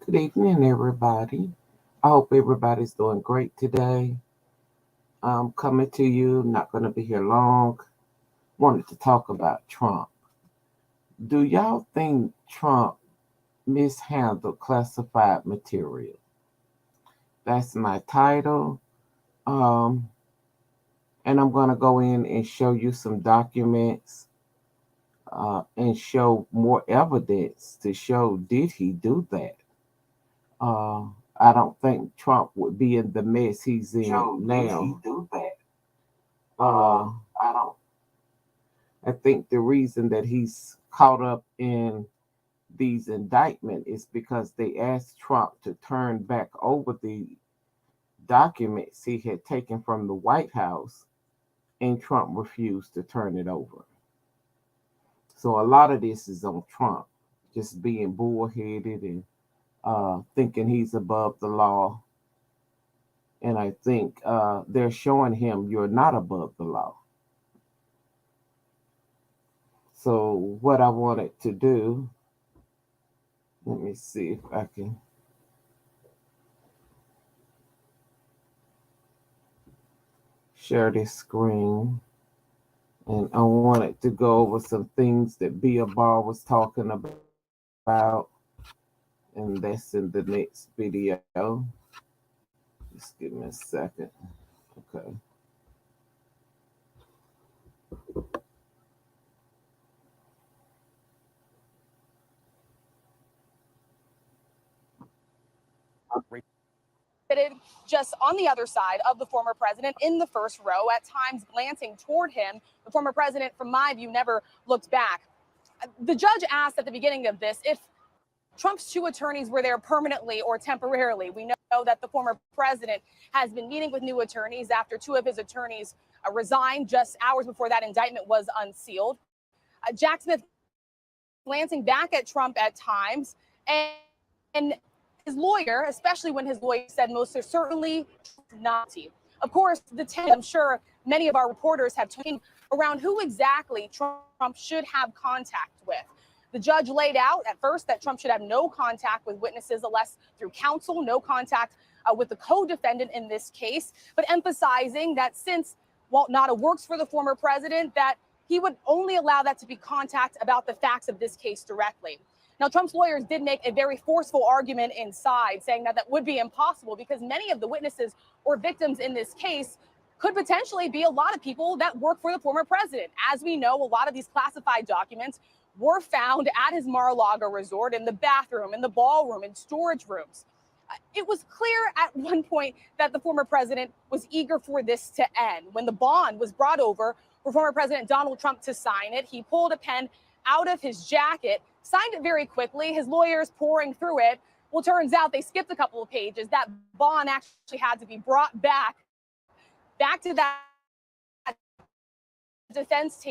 Good evening, everybody. I hope everybody's doing great today. I'm coming to you, not going to be here long. Wanted to talk about Trump. Do y'all think Trump mishandled classified material? That's my title. Um, and I'm going to go in and show you some documents and show more evidence to show did he do that? Uh, I don't think Trump would be in the mess he's in now. He do that? I don't. I think the reason that he's caught up in these indictment is because they asked Trump to turn back over the documents he had taken from the White House, and Trump refused to turn it over. So a lot of this is on Trump, just being bullheaded and thinking he's above the law. And I think they're showing him you're not above the law. So what I wanted to do, let me see if I can share this screen. And I wanted to go over some things that Bill Barr was talking about. And that's in the next video. Just give me a second. Okay. Just on the other side of the former president in the first row, at times glancing toward him. The former president, from my view, never looked back. The judge asked at the beginning of this if Trump's two attorneys were there permanently or temporarily. We know that the former president has been meeting with new attorneys after two of his attorneys resigned just hours before that indictment was unsealed. Jack Smith glancing back at Trump at times, and his lawyer, especially when his lawyer said most certainly not. Of course, I'm sure many of our reporters have talking around who exactly Trump should have contact with. The judge laid out at first that Trump should have no contact with witnesses unless through counsel, no contact with the co-defendant in this case, but emphasizing that since Walt Nauta works for the former president, that he would only allow that to be contact about the facts of this case directly. Now, Trump's lawyers did make a very forceful argument inside, saying that that would be impossible because many of the witnesses or victims in this case could potentially be a lot of people that work for the former president. As we know, a lot of these classified documents were found at his Mar-a-Lago resort, in the bathroom, in the ballroom, in storage rooms. It was clear at one point that the former president was eager for this to end. When the bond was brought over for former President Donald Trump to sign it, he pulled a pen out of his jacket, signed it very quickly, his lawyers pouring through it. Well, turns out they skipped a couple of pages. That bond actually had to be brought back to that defense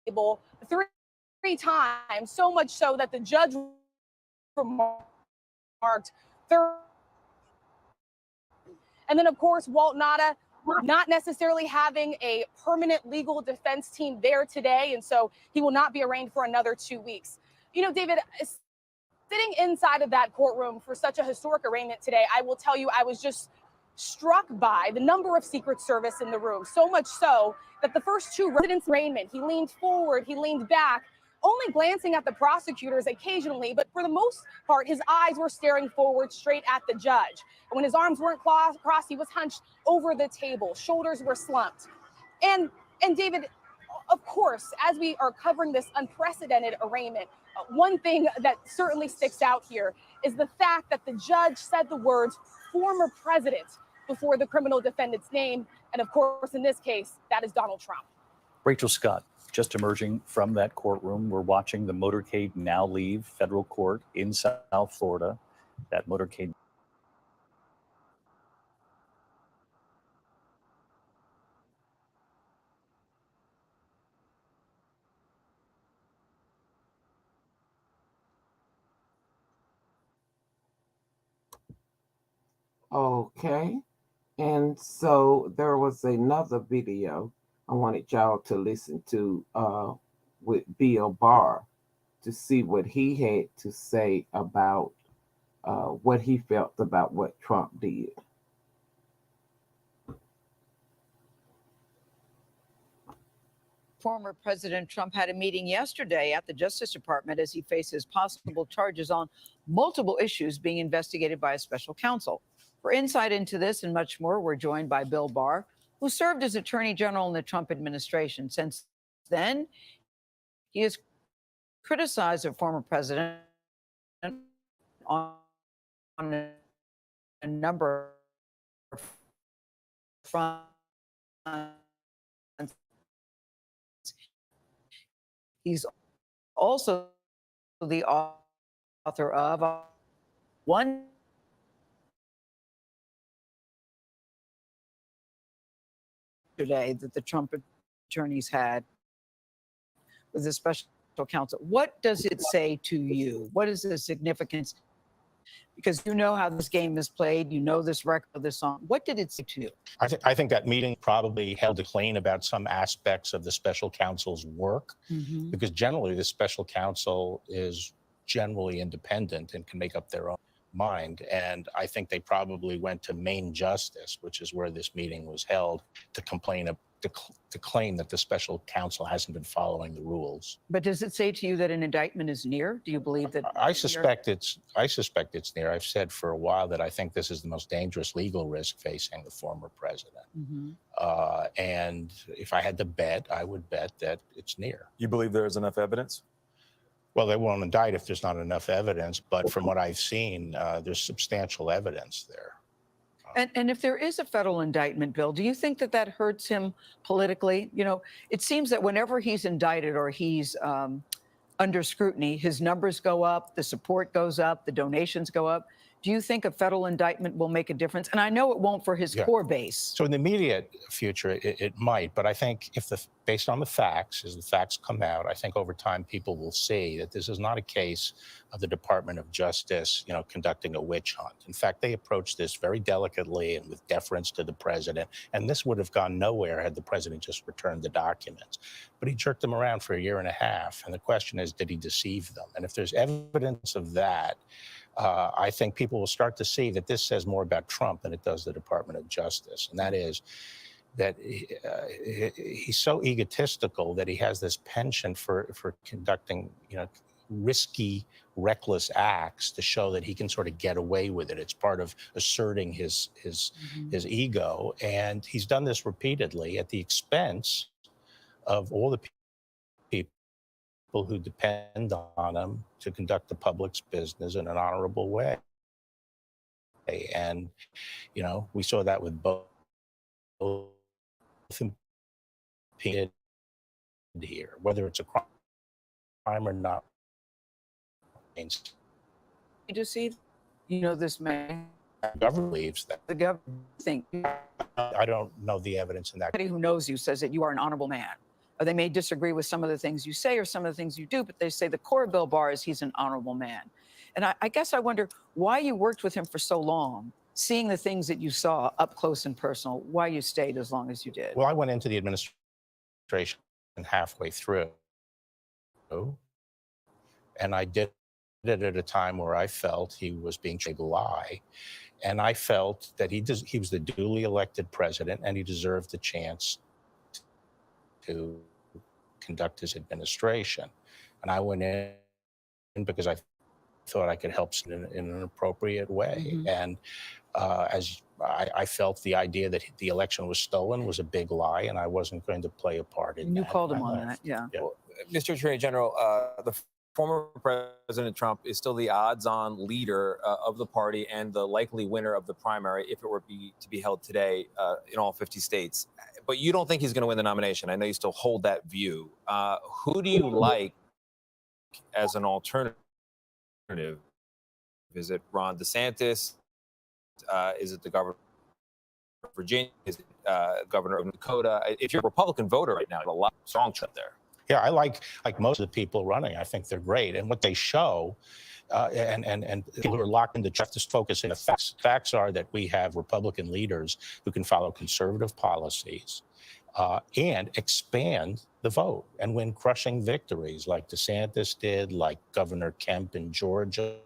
table three times, so much so that the judge remarked third. And then, of course, Walt Nauta not necessarily having a permanent legal defense team there today, and so he will not be arraigned for another 2 weeks. You know, David, sitting inside of that courtroom for such a historic arraignment today, I will tell you, I was just struck by the number of Secret Service in the room, so much so that the first two residents' arraignment, he leaned forward, he leaned back, only glancing at the prosecutors occasionally, but for the most part, his eyes were staring forward straight at the judge. And when his arms weren't crossed, he was hunched over the table, shoulders were slumped. And David, of course, as we are covering this unprecedented arraignment, one thing that certainly sticks out here is the fact that the judge said the words former president before the criminal defendant's name. And of course, in this case, that is Donald Trump. Rachel Scott, just emerging from that courtroom. We're watching the motorcade now leave federal court in South Florida. That motorcade. Okay. And so there was another video I wanted y'all to listen to with Bill Barr to see what he had to say about what he felt about what Trump did. Former President Trump had a meeting yesterday at the Justice Department as he faces possible charges on multiple issues being investigated by a special counsel. For insight into this and much more, we're joined by Bill Barr, who served as Attorney General in the Trump administration. Since then, he has criticized the former president on a number of fronts. He's also the author of one today that the Trump attorneys had with the special counsel. What does it say to you? What is the significance? Because you know how this game is played, you know this record of this song. What did it say to you? I think that meeting probably held a clean about some aspects of the special counsel's work, because generally the special counsel is generally independent and can make up their own mind. And I think they probably went to Main Justice, which is where this meeting was held, to claim that the special counsel hasn't been following the rules. But does it say to you that an indictment is near? Do you believe that? I suspect it's near. I've said for a while that I think this is the most dangerous legal risk facing the former president. And if I had to bet, I would bet that it's near. You believe there is enough evidence? Well, they won't indict if there's not enough evidence, but from what I've seen, there's substantial evidence there. And if there is a federal indictment, Bill, do you think that that hurts him politically? You know, it seems that whenever he's indicted or he's under scrutiny, his numbers go up, the support goes up, the donations go up. Do you think a federal indictment will make a difference? And I know it won't for his core base. So in the immediate future, it might. But I think based on the facts, as the facts come out, I think over time people will see that this is not a case of the Department of Justice, conducting a witch hunt. In fact, they approached this very delicately and with deference to the president. And this would have gone nowhere had the president just returned the documents. But he jerked them around for a year and a half. And the question is, did he deceive them? And if there's evidence of that, I think people will start to see that this says more about Trump than it does the Department of Justice. And that is that he's so egotistical that he has this penchant for conducting, risky, reckless acts to show that he can sort of get away with it. It's part of asserting his ego. And he's done this repeatedly at the expense of all the people who depend on him to conduct the public's business in an honorable way. And, we saw that with both impeded here, whether it's a crime or not. You just see, this man. The government believes that. The government think. I don't know the evidence in that. Anybody who knows you says that you are an honorable man. They may disagree with some of the things you say or some of the things you do, but they say the core of Bill Barr is he's an honorable man. And I guess I wonder why you worked with him for so long, seeing the things that you saw up close and personal, why you stayed as long as you did. Well, I went into the administration halfway through, and I did it at a time where I felt he was being treated lie. And I felt that he was the duly elected president and he deserved the chance to conduct his administration. And I went in because I thought I could help in an appropriate way. And as I felt the idea that the election was stolen was a big lie, and I wasn't going to play a part in that. You called him on that, yeah. Well, Mr. Attorney General, the former President Trump is still the odds-on leader of the party and the likely winner of the primary if it were to be held today in all 50 states. But you don't think he's going to win the nomination. I know you still hold that view. Who do you like as an alternative? Is it Ron DeSantis? Is it the governor of Virginia? Is it governor of Dakota? If you're a Republican voter right now, there's a lot of strong trend there. Yeah, I like most of the people running. I think they're great. And what they show, and people who are locked into just focusing on facts. Facts are that we have Republican leaders who can follow conservative policies and expand the vote and win crushing victories like DeSantis did, like Governor Kemp in Georgia,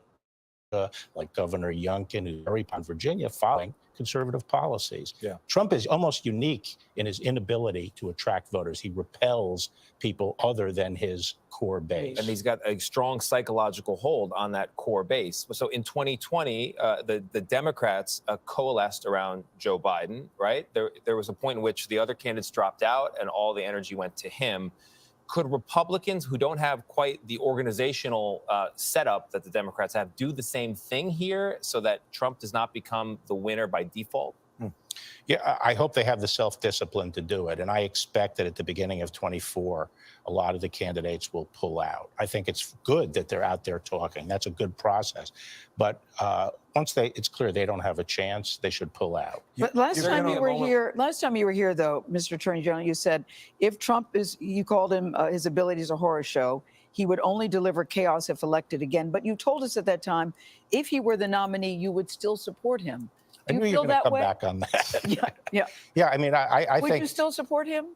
like Governor Youngkin, who's very on Virginia, following conservative policies. Yeah. Trump is almost unique in his inability to attract voters. He repels people other than his core base. And he's got a strong psychological hold on that core base. So in 2020, the Democrats coalesced around Joe Biden, right? There was a point in which the other candidates dropped out and all the energy went to him. Could Republicans who don't have quite the organizational setup that the Democrats have do the same thing here so that Trump does not become the winner by default? Yeah, I hope they have the self-discipline to do it. And I expect that at the beginning of 24, a lot of the candidates will pull out. I think it's good that they're out there talking. That's a good process. But once it's clear they don't have a chance, they should pull out. But last time you were here, though, Mr. Attorney General, you said if Trump you called him his abilities a horror show, he would only deliver chaos if elected again. But you told us at that time, if he were the nominee, you would still support him. I knew you were going to come back on that. Yeah. I mean, I would think. Would you still support him?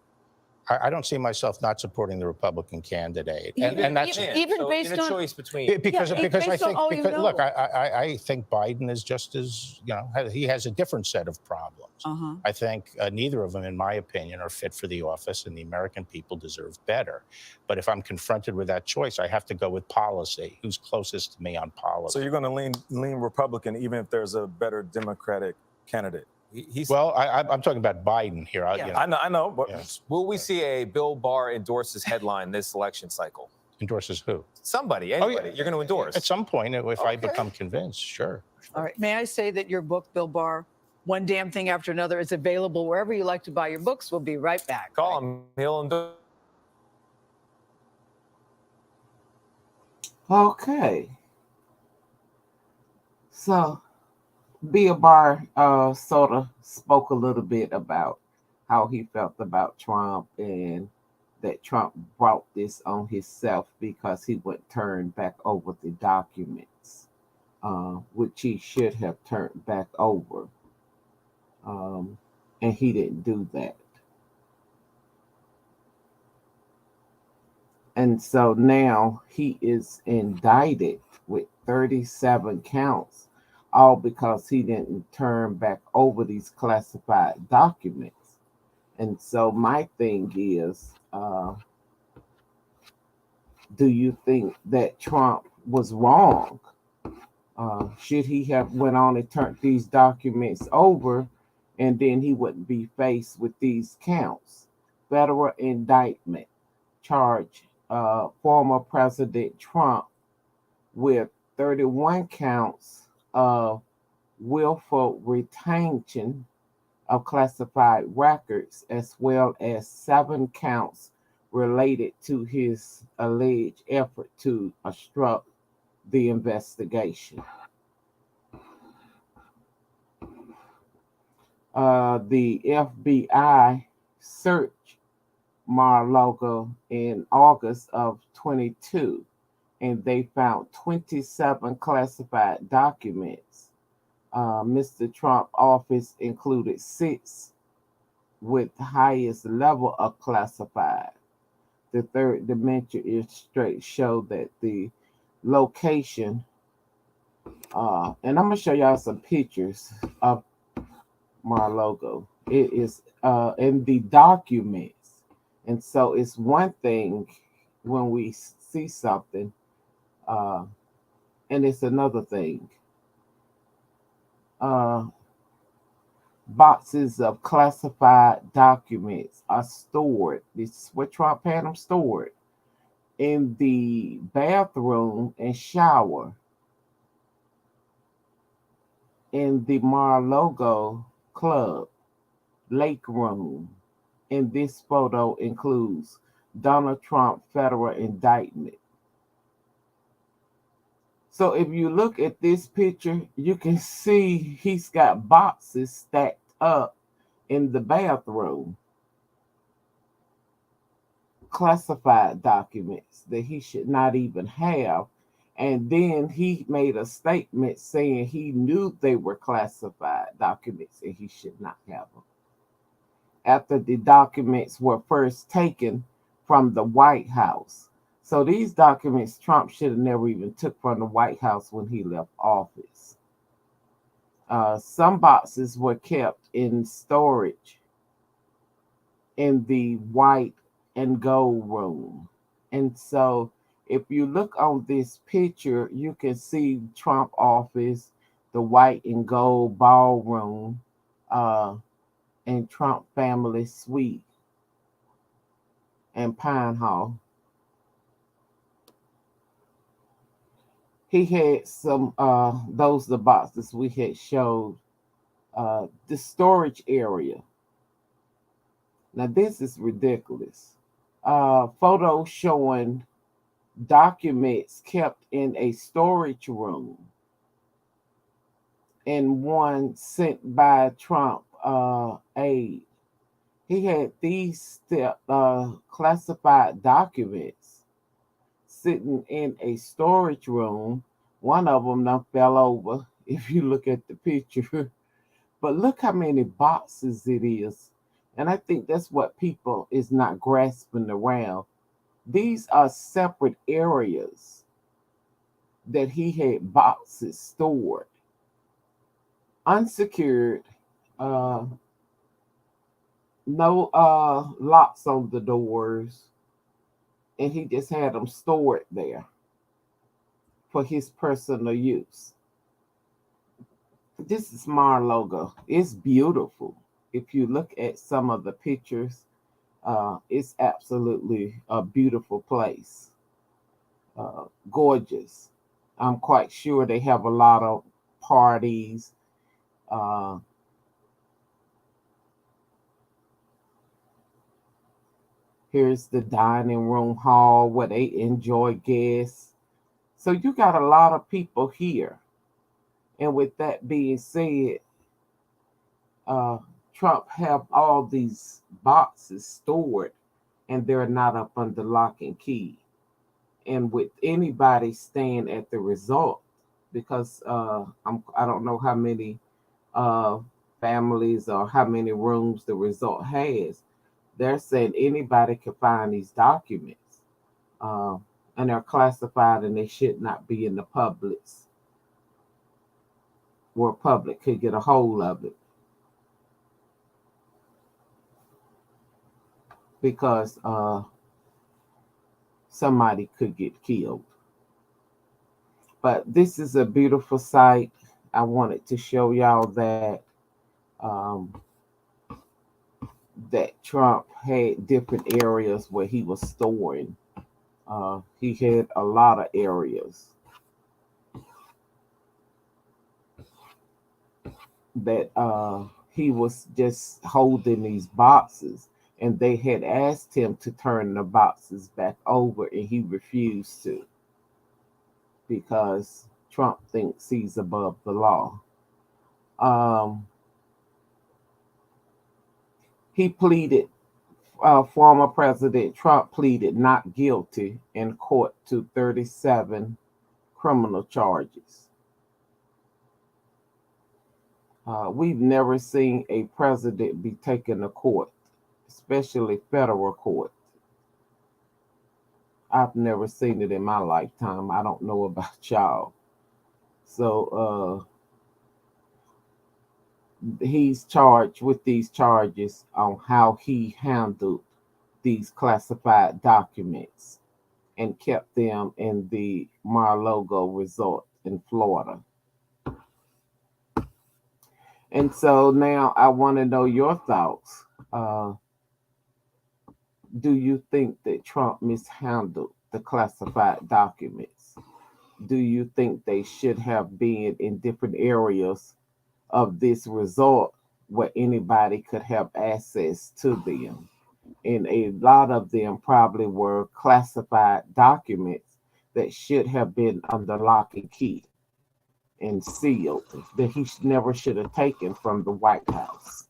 I don't see myself not supporting the Republican candidate, and that's even based on choice between because I think look, I I think Biden is just as he has a different set of problems. I think neither of them, in my opinion, are fit for the office, and the American people deserve better. But if I'm confronted with that choice, I have to go with policy. Who's closest to me on policy? So you're going to lean Republican, even if there's a better Democratic candidate. I'm talking about Biden here. I know. But will we see a Bill Barr endorses headline this election cycle? Endorses who? Somebody, anybody. You're going to endorse at some point if I become convinced. Sure. All right. May I say that your book, Bill Barr, One Damn Thing After Another, is available wherever you like to buy your books. We'll be right back. Call him. He'll endorse. Okay. So Bill Barr sort of spoke a little bit about how he felt about Trump and that Trump brought this on himself because he would turn back over the documents, which he should have turned back over. And he didn't do that. And so now he is indicted with 37 counts, all because he didn't turn back over these classified documents. And so my thing is, do you think that Trump was wrong? Should he have went on and turned these documents over, and then he wouldn't be faced with these counts? Federal indictment charge former President Trump with 31 counts of willful retention of classified records, as well as 7 counts related to his alleged effort to obstruct the investigation. The FBI searched Mar-a-Lago in August of 22, and they found 27 classified documents. Mr. Trump's office included 6 with the highest level of classified. The third dimension illustrates show that the location, and I'm going to show y'all some pictures of Mar-a-Lago. It is in the documents. And so it's one thing when we see something, and it's another thing. Boxes of classified documents are stored. This is where Trump had them stored in the bathroom and shower in the Mar-a-Lago club lake room. And this photo includes Donald Trump federal indictment. So if you look at this picture, you can see he's got boxes stacked up in the bathroom. Classified documents that he should not even have. And then he made a statement saying he knew they were classified documents and he should not have them. After the documents were first taken from the White House. So these documents Trump should have never even took from the White House when he left office. Some boxes were kept in storage in the white and gold room. And so if you look on this picture, you can see Trump office, the white and gold ballroom, and Trump family suite and Pine Hall. He had some, those the boxes we had showed, the storage area. Now this is ridiculous. Photos showing documents kept in a storage room and one sent by Trump aide. He had these classified documents sitting in a storage room. One of them now fell over if you look at the picture. But look how many boxes it is. And I think that's what people is not grasping around. These are separate areas that he had boxes stored, unsecured, no locks on the doors, and he just had them stored there for his personal use. This is Mar-a-Lago. It's beautiful. If you look at some of the pictures, it's absolutely a beautiful place. Gorgeous. I'm quite sure they have a lot of parties. Here's the dining room hall where they enjoy guests. So you got a lot of people here. And with that being said, Trump have all these boxes stored and they're not up under lock and key. And with anybody staying at the resort, because I don't know how many families or how many rooms the resort has, they're saying anybody can find these documents, and they're classified and they should not be in the public's where public could get a hold of it, because somebody could get killed. But this is a beautiful site. I wanted to show y'all that that Trump had different areas where he was storing. He had a lot of areas that he was just holding these boxes, and they had asked him to turn the boxes back over, and he refused to because Trump thinks he's above the law. He pleaded, former President Trump pleaded not guilty in court to 37 criminal charges. We've never seen a president be taken to court, especially federal court. I've never seen it in my lifetime. I don't know about y'all. So he's charged with these charges on how he handled these classified documents and kept them in the Mar-a-Lago resort in Florida. And so now I want to know your thoughts. Do you think that Trump mishandled the classified documents? Do you think they should have been in different areas of this resort where anybody could have access to them? And a lot of them probably were classified documents that should have been under lock and key and sealed, that he never should have taken from the White House.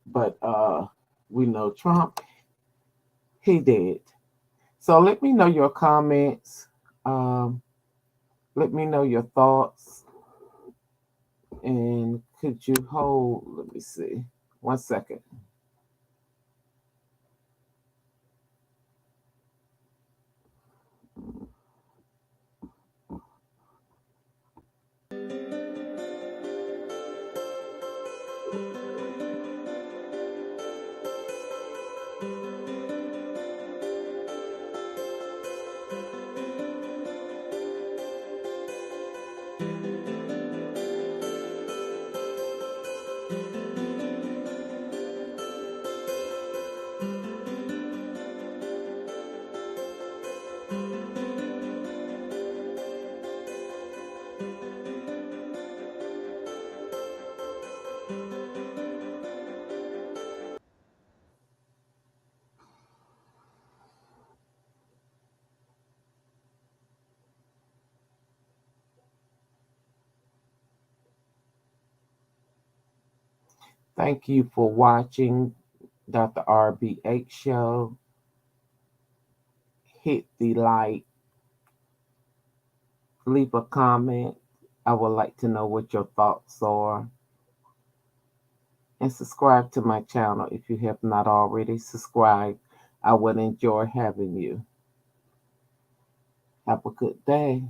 But we know Trump, he did. So let me know your comments. Let me know your thoughts. And could you hold, let me see, 1 second. Thank you for watching Dr. RBH Show. Hit the like, leave a comment. I would like to know what your thoughts are. And subscribe to my channel if you have not already subscribed. I would enjoy having you. Have a good day.